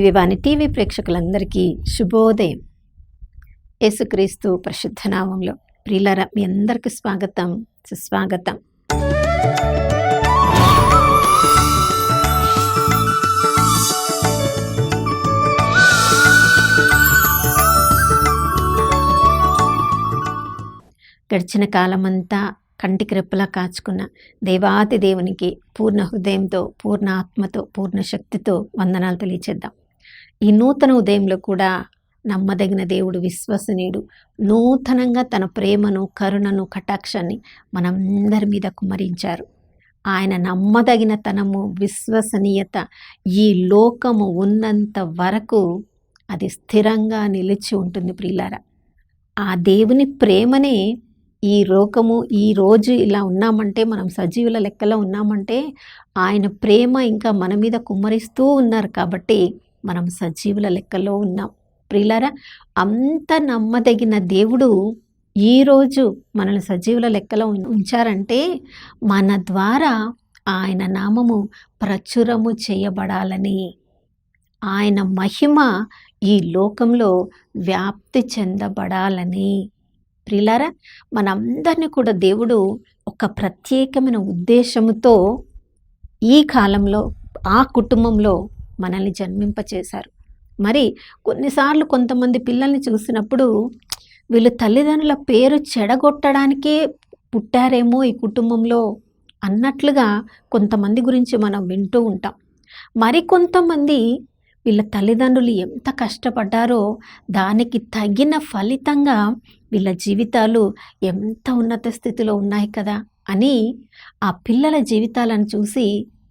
దివ్యవాణి TV ప్రేక్షకులందరికీ శుభోదయం. యేసుక్రీస్తు పరిశుద్ధ నామంలో ప్రియులారా, మీ అందరికీ స్వాగతం, సుస్వాగతం. గడిచిన కాలమంతా కంటికి రెప్పలా కాచుకున్న దేవాతి దేవునికి పూర్ణ హృదయంతో, పూర్ణ ఆత్మతో, పూర్ణ శక్తితో వందనాలు తెలియచేద్దాం. ఈ నూతన ఉదయంలో కూడా నమ్మదగిన దేవుడు, విశ్వసనీయుడు, నూతనంగా తన ప్రేమను, కరుణను, కటాక్షాన్ని మనందరి మీద కుమ్మరించారు. ఆయన నమ్మదగిన తనము, విశ్వసనీయత ఈ లోకము ఉన్నంత వరకు అది స్థిరంగా నిలిచి ఉంటుంది. ప్రియులారా, ఆ దేవుని ప్రేమనే ఈ లోకము ఈ రోజు ఇలా ఉన్నామంటే, మనం సజీవుల లెక్కలో ఉన్నామంటే ఆయన ప్రేమ ఇంకా మన మీద కుమ్మరిస్తూ ఉన్నారు కాబట్టి మనం సజీవుల లెక్కలో ఉన్నాం. ప్రియులారా, అంత నమ్మదగిన దేవుడు ఈరోజు మనల్ని సజీవుల లెక్కలో ఉంచారంటే మన ద్వారా ఆయన నామము ప్రచురము చేయబడాలని, ఆయన మహిమ ఈ లోకంలో వ్యాప్తి చెందబడాలని. ప్రియులారా, మనందరినీ కూడా దేవుడు ఒక ప్రత్యేకమైన ఉద్దేశంతో ఈ కాలంలో ఆ కుటుంబంలో మనల్ని జన్మింపచేశారు. మరి కొన్నిసార్లు కొంతమంది పిల్లల్ని చూసినప్పుడు వీళ్ళు తల్లిదండ్రుల పేరు చెడగొట్టడానికే పుట్టారేమో ఈ కుటుంబంలో అన్నట్లుగా కొంతమంది గురించి మనం వింటూ ఉంటాం. మరికొంతమంది వీళ్ళ తల్లిదండ్రులు ఎంత కష్టపడ్డారో దానికి తగిన ఫలితంగా వీళ్ళ జీవితాలు ఎంత ఉన్నత స్థితిలో ఉన్నాయి కదా అని ఆ పిల్లల జీవితాలను చూసి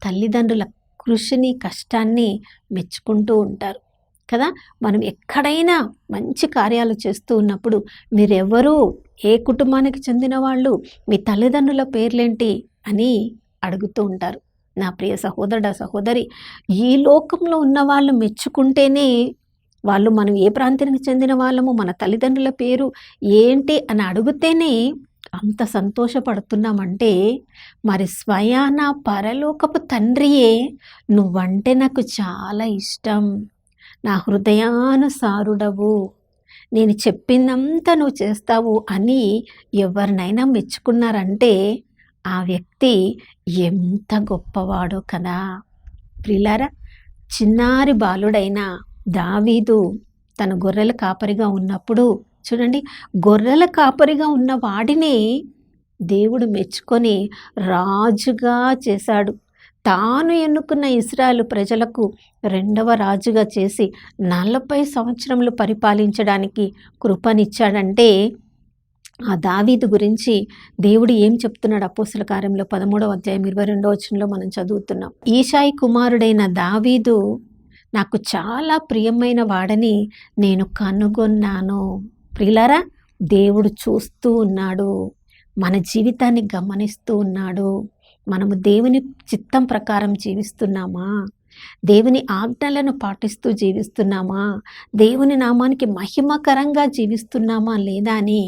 తల్లిదండ్రుల కృషిని, కష్టాన్ని మెచ్చుకుంటూ ఉంటారు కదా. మనం ఎక్కడైనా మంచి కార్యాలు చేస్తూ ఉన్నప్పుడు మీరెవరు, ఏ కుటుంబానికి చెందిన వాళ్ళు, మీ తల్లిదండ్రుల పేర్లేంటి అని అడుగుతూ ఉంటారు. నా ప్రియ సహోదరుడా, సహోదరి, ఈ లోకంలో ఉన్న వాళ్ళు మెచ్చుకుంటేనే, వాళ్ళు మనం ఏ ప్రాంతానికి చెందిన వాళ్ళము, మన తల్లిదండ్రుల పేరు ఏంటి అని అడిగితేనే అంత సంతోషపడుతున్నామంటే మరి స్వయాన పరలోకపు తండ్రియే నువ్వంటే నాకు చాలా ఇష్టం, నా హృదయానుసారుడవు, నేను చెప్పిందంతా నువ్వు చేస్తావు అని ఎవరినైనా మెచ్చుకున్నారంటే ఆ వ్యక్తి ఎంత గొప్పవాడో కదా. ప్రియులారా, చిన్నారి బాలుడైన దావీదు తన గొర్రెల కాపరిగా ఉన్నప్పుడు చూడండి, గొర్రెల కాపరిగా ఉన్న వాడిని దేవుడు మెచ్చుకొని రాజుగా చేశాడు. తాను ఎన్నుకున్న ఇశ్రాయేలు ప్రజలకు రెండవ రాజుగా చేసి 40 సంవత్సరములు పరిపాలించడానికి కృపనిచ్చాడంటే ఆ దావీదు గురించి దేవుడు ఏం చెప్తున్నాడు? అపోస్తల కార్యంలో 13వ అధ్యాయం 22వ వచనంలో మనం చదువుతున్నాం. ఈషాయి కుమారుడైన దావీదు నాకు చాలా ప్రియమైన వాడని నేను కనుగొన్నాను. ప్రియులారా, దేవుడు చూస్తూ ఉన్నాడు, మన జీవితాన్ని గమనిస్తూ ఉన్నాడు. మనము దేవుని చిత్తం ప్రకారం జీవిస్తున్నామా? దేవుని ఆజ్ఞలను పాటిస్తూ జీవిస్తున్నామా? దేవుని నామానికి మహిమకరంగా జీవిస్తున్నామా లేదా అని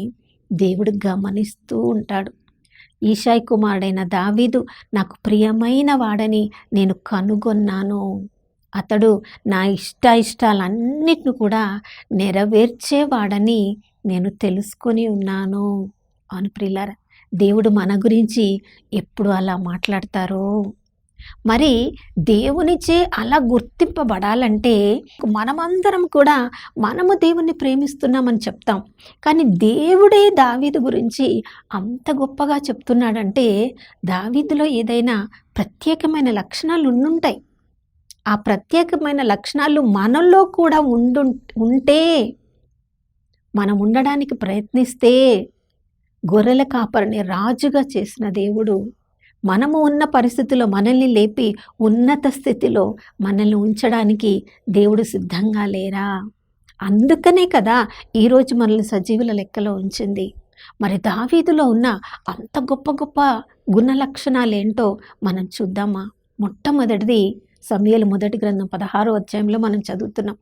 దేవుడు గమనిస్తూ ఉంటాడు. ఈషాయి కుమారుడైన దావీదు నాకు ప్రియమైన వాడని నేను కనుగొన్నాను. అతడు నా ఇష్టాలన్నిటిని కూడా నెరవేర్చేవాడని నేను తెలుసుకొని ఉన్నాను. అవును ప్రియులారా, దేవుడు మన గురించి ఎప్పుడు అలా మాట్లాడతారో. మరి దేవునిచే అలా గుర్తింపబడాలంటే మనమందరం కూడా మనము దేవుణ్ణి ప్రేమిస్తున్నామని చెప్తాం. కానీ దేవుడే దావీదు గురించి అంత గొప్పగా చెప్తున్నాడంటే దావీదులో ఏదైనా ప్రత్యేకమైన లక్షణాలు ఉండుంటాయి. ఆ ప్రత్యేకమైన లక్షణాలు మనలో కూడా ఉంటే, మనం ఉండడానికి ప్రయత్నిస్తే గొర్రెల కాపరిని రాజుగా చేసిన దేవుడు మనము ఉన్న పరిస్థితిలో మనల్ని లేపి ఉన్నత స్థితిలో మనల్ని ఉంచడానికి దేవుడు సిద్ధంగా లేరా? అందుకనే కదా ఈరోజు మనల్ని సజీవుల లెక్కలో ఉంచింది. మరి దావీదులో ఉన్న అంత గొప్ప గొప్ప గుణ లక్షణాలు ఏంటో మనం చూద్దామా? మొట్టమొదటిది సమూయేలు మొదటి గ్రంథం 16వ అధ్యాయంలో మనం చదువుతున్నాం.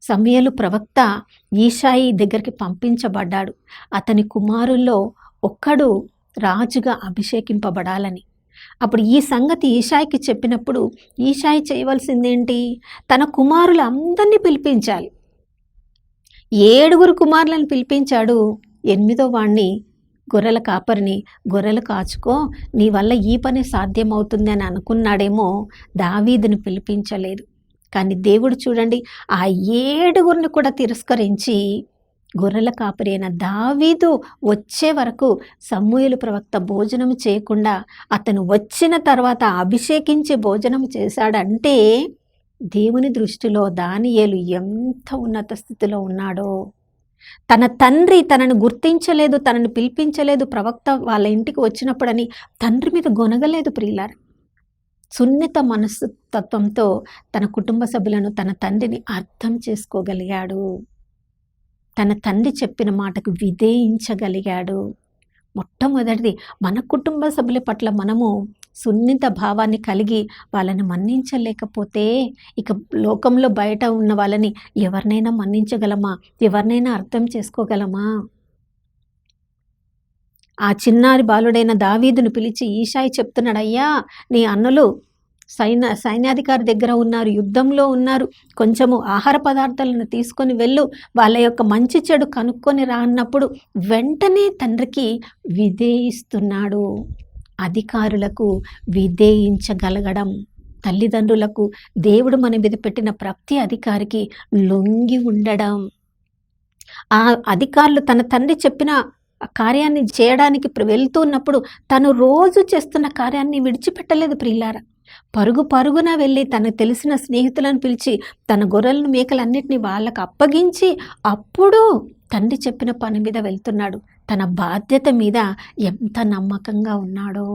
సమూయేలు ప్రవక్త ఈషాయి దగ్గరికి పంపించబడ్డాడు. అతని కుమారుల్లో ఒక్కడు రాజుగా అభిషేకింపబడాలని. అప్పుడు ఈ సంగతి ఈషాయికి చెప్పినప్పుడు ఈషాయి చేయవలసిందేంటి? తన కుమారులందరినీ పిలిపించాలి. 7 కుమారులను పిలిపించాడు. 8వ వాణ్ణి, గొర్రెల కాపరిని, గొర్రెలు కాచుకో, నీ వల్ల ఈ పని సాధ్యమవుతుంది అని అనుకున్నాడేమో, దావీదుని పిలిపించలేదు. కానీ దేవుడు చూడండి, ఆ 7 కూడా తిరస్కరించి గొర్రెల కాపరి అయిన దావీదు వచ్చే వరకు సమూయేలు ప్రవక్త భోజనం చేయకుండా అతను వచ్చిన తర్వాత అభిషేకించి భోజనం చేశాడంటే దేవుని దృష్టిలో దానియేలు ఎంత ఉన్నత స్థితిలో ఉన్నాడో. తన తండ్రి తనను గుర్తించలేదు, తనను పిలిపించలేదు, ప్రవక్త వాళ్ళ ఇంటికి వచ్చినప్పుడని తండ్రి మీద గొనగలేదు. ప్రియులారా, సున్నిత మనస్సు తత్వంతో తన కుటుంబ సభ్యులను, తన తండ్రిని అర్థం చేసుకోగలిగాడు. తన తండ్రి చెప్పిన మాటకు విధేయించగలిగాడు. మొట్టమొదటిది, మన కుటుంబ సభ్యుల పట్ల మనము సున్నిత భావాన్ని కలిగి వాళ్ళని మన్నించలేకపోతే ఇక లోకంలో బయట ఉన్న వాళ్ళని ఎవరినైనా మన్నించగలమా? ఎవరినైనా అర్థం చేసుకోగలమా? ఆ చిన్నారి బాలుడైన దావీదును పిలిచి ఈషాయి చెప్తున్నాడు, అయ్యా నీ అన్నలు సైన్యాధికారి దగ్గర ఉన్నారు, యుద్ధంలో ఉన్నారు, కొంచెము ఆహార పదార్థాలను తీసుకొని వెళ్ళు, వాళ్ళ యొక్క మంచి చెడు కనుక్కొని రా అన్నప్పుడు వెంటనే తండ్రికి విధేయిస్తున్నాడు. అధికారులకు విధేయించగలగడం, తల్లిదండ్రులకు, దేవుడు మన మీద పెట్టిన ప్రతి అధికారికి లొంగి ఉండడం. ఆ అధికారులు తన తండ్రి చెప్పిన కార్యాన్ని చేయడానికి వెళ్తున్నప్పుడు తను రోజు చేస్తున్న కార్యాన్ని విడిచిపెట్టలేదు. ప్రియులారా, పరుగున వెళ్ళి తనకు తెలిసిన స్నేహితులను పిలిచి తన గొర్రెలను మేకలన్నిటినీ వాళ్ళకు అప్పగించి అప్పుడు తండ్రి చెప్పిన పని మీద వెళ్తున్నాడు. తన బాధ్యత మీద ఎంత నమ్మకంగా ఉన్నాడో.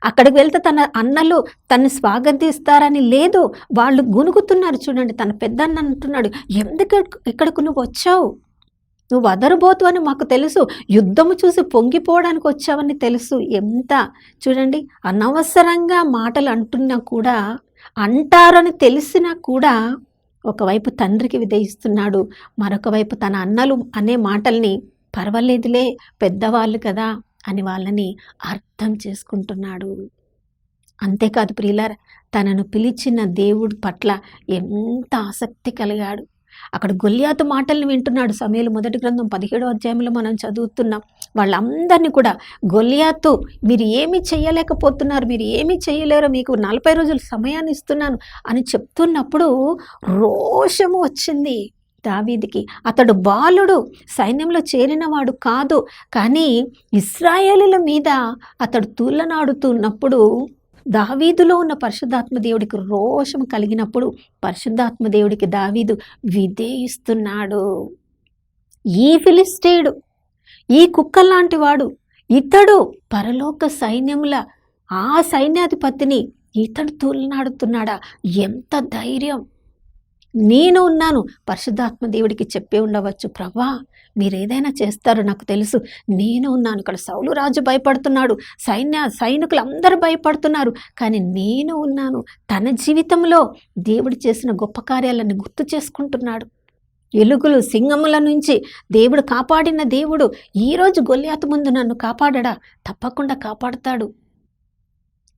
అక్కడికి వెళ్తే తన అన్నలు తను స్వాగతిస్తారని లేదు, వాళ్ళు గునుగుతున్నారు. చూడండి, తన పెద్దన్న అంటున్నాడు, ఎందుకు ఇక్కడకు నువ్వు వచ్చావు? నువ్వు అదరబోతు అని మాకు తెలుసు, యుద్ధము చూసి పొంగిపోవడానికి వచ్చావని తెలుసు. ఎంత చూడండి, అనవసరంగా మాటలు అంటున్నా కూడా, అంటారని తెలిసినా కూడా ఒకవైపు తండ్రికి విధేయిస్తున్నాడు, మరొక వైపు తన అన్నలు అనే మాటల్ని పర్వాలేదులే పెద్దవాళ్ళు కదా అని వాళ్ళని అర్థం చేసుకుంటున్నాడు. అంతేకాదు ప్రియులారా, తనను పిలిచిన దేవుడి పట్ల ఎంత ఆసక్తి కలిగాడు. అక్కడ గొల్యాతు మాటల్ని వింటున్నాడు. సమూయేలు మొదటి గ్రంథం 17వ అధ్యాయంలో మనం చదువుతున్నాం. వాళ్ళందరినీ కూడా గొల్యాతు, మీరు ఏమీ చేయలేకపోతున్నారు, మీరు ఏమీ చేయలేరు, మీకు 40 రోజుల సమయాన్ని ఇస్తున్నాను అని చెప్తున్నప్పుడు రోషము వచ్చింది దావీదుకి. అతడు బాలుడు, సైన్యంలో చేరినవాడు కాదు, కానీ ఇశ్రాయేలుల మీద అతడు తూలనాడుతున్నప్పుడు దావీదులో ఉన్న పరిశుద్ధాత్మ దేవుడికి రోషం కలిగినప్పుడు పరిశుద్ధాత్మ దేవుడికి దావీదు విధేయిస్తున్నాడు. ఈ ఫిలిస్తీయుడు, ఈ కుక్కలాంటి వాడు, ఇతడు పరలోక సైన్యముల ఆ సైన్యాధిపతిని ఇతడు తూలనాడుతున్నాడా? ఎంత ధైర్యం! నేను ఉన్నాను. పరిశుద్ధాత్మ దేవుడికి చెప్పే ఉండవచ్చు, ప్రభా మీరు ఏదైనా చేస్తారో నాకు తెలుసు, నేను ఉన్నాను. ఇక్కడ సౌలు రాజు భయపడుతున్నాడు, సైనికులు అందరూ భయపడుతున్నారు, కానీ నేను ఉన్నాను. తన జీవితంలో దేవుడు చేసిన గొప్ప కార్యాలను గుర్తు చేసుకుంటున్నాడు. ఎలుగులు సింహముల నుంచి దేవుడు కాపాడిన దేవుడు ఈరోజు గొల్యాతు ముందు నన్ను కాపాడడా? తప్పకుండా కాపాడుతాడు.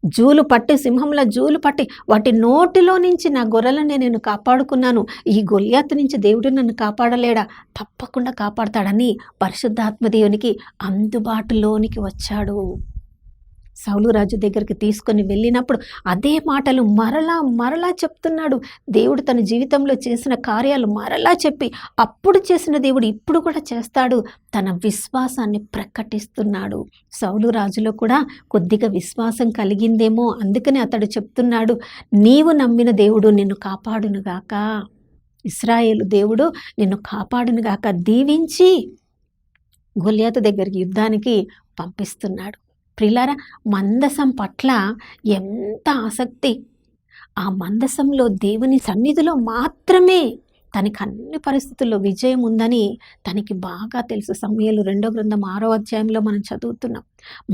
జూలు పట్టి, సింహంల జూలు పట్టి వాటి నోటిలో నుంచి నా గొర్రెలను నేను కాపాడుకున్నాను, ఈ గొల్యాతు నుంచి దేవుడు నన్ను కాపాడలేడా? తప్పకుండా కాపాడతాడని పరిశుద్ధాత్మ దేవునికి అందుబాటులోనికి వచ్చాడు. సౌలు రాజు దగ్గరికి తీసుకొని వెళ్ళినప్పుడు అదే మాటలు మరలా చెప్తున్నాడు. దేవుడు తన జీవితంలో చేసిన కార్యాలు మరలా చెప్పి, అప్పుడు చేసిన దేవుడు ఇప్పుడు కూడా చేస్తాడు, తన విశ్వాసాన్ని ప్రకటిస్తున్నాడు. సౌలు రాజులో కూడా కొద్దిగా విశ్వాసం కలిగిందేమో, అందుకని అతడు చెప్తున్నాడు, నీవు నమ్మిన దేవుడు నిన్ను కాపాడునుగాక, ఇశ్రాయేలు దేవుడు నిన్ను కాపాడునుగాక, దీవించి గొల్యాతు దగ్గరికి యుద్ధానికి పంపిస్తున్నాడు. ప్రియులారా, మందసం పట్ల ఎంత ఆసక్తి! ఆ మందసంలో దేవుని సన్నిధిలో మాత్రమే తనకి అన్ని పరిస్థితుల్లో విజయం ఉందని తనకి బాగా తెలుసు. సమూయేలు 2వ గ్రంథం 6వ అధ్యాయంలో మనం చదువుతున్నాం.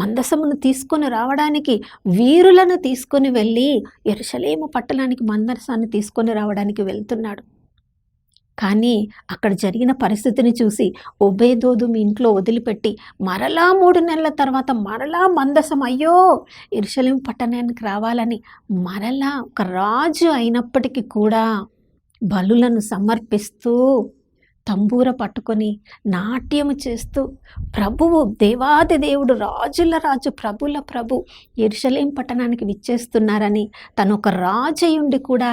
మందసమును తీసుకొని రావడానికి వీరులను తీసుకొని వెళ్ళి యెరూషలేము పట్టణానికి మందసాన్ని తీసుకొని రావడానికి వెళ్తున్నాడు. కానీ అక్కడ జరిగిన పరిస్థితిని చూసి ఒబేదోదు మీ ఇంట్లో వదిలిపెట్టి మరలా 3 నెలల తర్వాత మరలా మందసం అయ్యో యెరూషలేము పట్టణానికి రావాలని మరలా ఒక రాజు అయినప్పటికీ కూడా బలులను సమర్పిస్తూ తంబూర పట్టుకొని నాట్యము చేస్తూ ప్రభువు దేవాది దేవుడు రాజుల రాజు ప్రభుల ప్రభు యెరూషలేము పట్టణానికి విచ్చేస్తున్నారని తను ఒక రాజు అయ్యుండి కూడా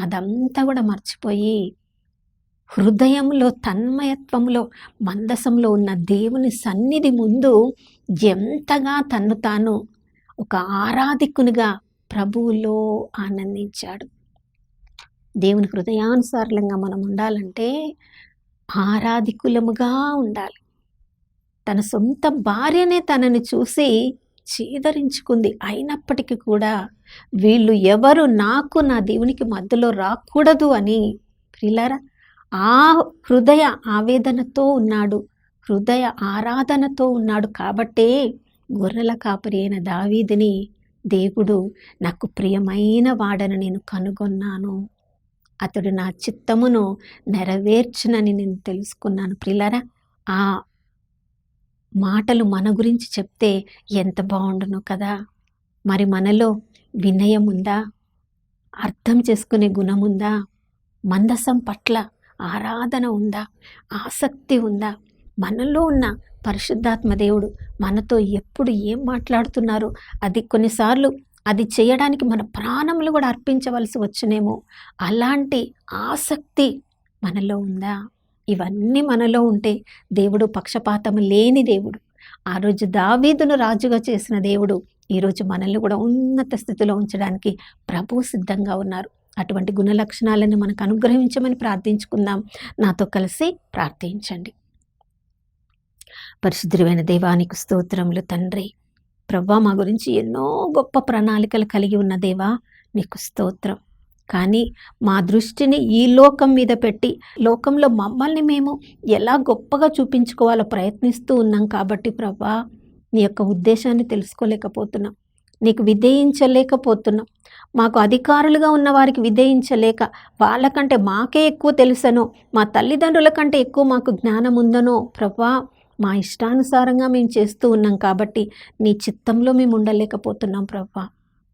అదంతా కూడా మర్చిపోయి హృదయంలో తన్మయత్వంలో మందసంలో ఉన్న దేవుని సన్నిధి ముందు ఎంతగా తన్ను తాను ఒక ఆరాధికునిగా ప్రభువులో ఆనందించాడు. దేవుని హృదయానుసారంగా మనం ఉండాలంటే ఆరాధికులముగా ఉండాలి. తన సొంత భార్యనే తనని చూసి చీదరించుకుంది. అయినప్పటికీ కూడా వీళ్ళు ఎవరు నాకు నా దేవునికి మధ్యలో రాకూడదు అని ప్రియులారా ఆ హృదయ ఆవేదనతో ఉన్నాడు, హృదయ ఆరాధనతో ఉన్నాడు. కాబట్టే గొర్రెల కాపరి అయిన దావీదుని దేవుడు నాకు ప్రియమైన వాడని నేను కనుగొన్నాను, అతడు నా చిత్తమును నెరవేర్చునని నేను తెలుసుకున్నాను. ప్రియులారా ఆ మాటలు మన గురించి చెప్తే ఎంత బాగుండును కదా. మరి మనలో వినయం ఉందా, అర్థం చేసుకునే గుణం ఉందా, మందసం పట్ల ఆరాధన ఉందా, ఆసక్తి ఉందా? మనలో ఉన్న పరిశుద్ధాత్మ దేవుడు మనతో ఎప్పుడు ఏం మాట్లాడుతున్నారో అది కొన్నిసార్లు అది చేయడానికి మన ప్రాణములు కూడా అర్పించవలసి వచ్చునేమో. అలాంటి ఆసక్తి మనలో ఉందా? ఇవన్నీ మనలో ఉంటే దేవుడు పక్షపాతము లేని దేవుడు. ఆ రోజు దావీదును రాజుగా చేసిన దేవుడు ఈరోజు మనల్ని కూడా ఉన్నత స్థితిలో ఉంచడానికి ప్రభువు సిద్ధంగా ఉన్నారు. అటువంటి గుణ లక్షణాలను మనకు అనుగ్రహించమని ప్రార్థించుకుందాం. నాతో కలిసి ప్రార్థించండి. పరిశుద్ధుడైన దేవానికి స్తోత్రములు తండ్రి. ప్రభువా, మా గురించి ఎన్నో గొప్ప ప్రణాళికలు కలిగి ఉన్న దేవా నీకు స్తోత్రం. కానీ మా దృష్టిని ఈ లోకం మీద పెట్టి లోకంలో మమ్మల్ని మేము ఎలా గొప్పగా చూపించుకోవాలో ప్రయత్నిస్తూ ఉన్నాం. కాబట్టి ప్రభువా, నీ యొక్క ఉద్దేశాన్ని తెలుసుకోలేకపోతున్నాం, నీకు విధేయించలేకపోతున్నాం. మాకు అధికారులుగా ఉన్న వారికి విధేయించలేక వాళ్ళకంటే మాకే ఎక్కువ తెలుసనో, మా తల్లిదండ్రుల కంటే ఎక్కువ మాకు జ్ఞానం ఉందనో ప్రభువా, మా ఇష్టానుసారంగా మేము చేస్తూ ఉన్నాం. కాబట్టి నీ చిత్తంలో మేము ఉండలేకపోతున్నాం ప్రభువా.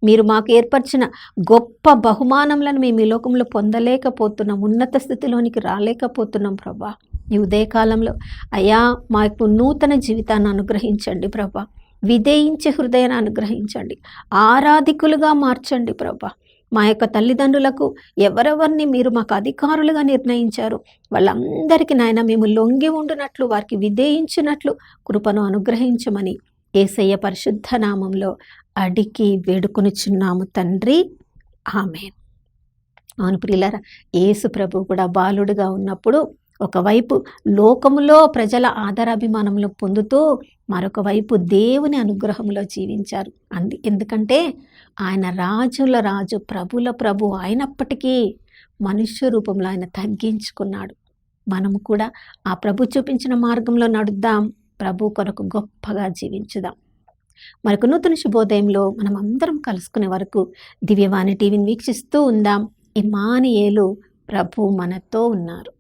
మీరు మాకు ఏర్పరిచిన గొప్ప బహుమానములను మేము ఈ లోకంలో పొందలేకపోతున్నాం, ఉన్నత స్థితిలోనికి రాలేకపోతున్నాం ప్రభువా. ఈ ఉదయకాలంలో అయ్యా మాకు నూతన జీవితాన్ని అనుగ్రహించండి ప్రభువా. విధేయించే హృదయాన్ని అనుగ్రహించండి, ఆరాధికులుగా మార్చండి ప్రభువా. మా యొక్క తల్లిదండ్రులకు ఎవరెవరిని మీరు మాకు అధికారులుగా నిర్ణయించారు వాళ్ళందరికీ నాయన మేము లొంగి ఉండునట్లు, వారికి విధేయించినట్లు కృపను అనుగ్రహించమని యేసయ్య పరిశుద్ధ నామంలో అడిగి వేడుకొనుచున్నాము తండ్రి, ఆమేన్. అవును ప్రియులారా, యేసు ప్రభు కూడా బాలుడుగా ఉన్నప్పుడు ఒకవైపు లోకములో ప్రజల ఆదరాభిమానములు పొందుతూ మరొక వైపు దేవుని అనుగ్రహంలో జీవించారు. ఎందుకంటే ఆయన రాజుల రాజు, ప్రభుల ప్రభు అయినప్పటికీ మనుష్య రూపంలో ఆయన తగ్గించుకున్నాడు. మనము కూడా ఆ ప్రభు చూపించిన మార్గంలో నడుద్దాం, ప్రభు కొరకు గొప్పగా జీవించుదాం. మరొక నూతన శుభోదయంలో మనం అందరం కలుసుకునే వరకు దివ్యవాణి టీవీని వీక్షిస్తూ ఉందాం. ఇమ్మానుయేలు, ప్రభు మనతో ఉన్నారు.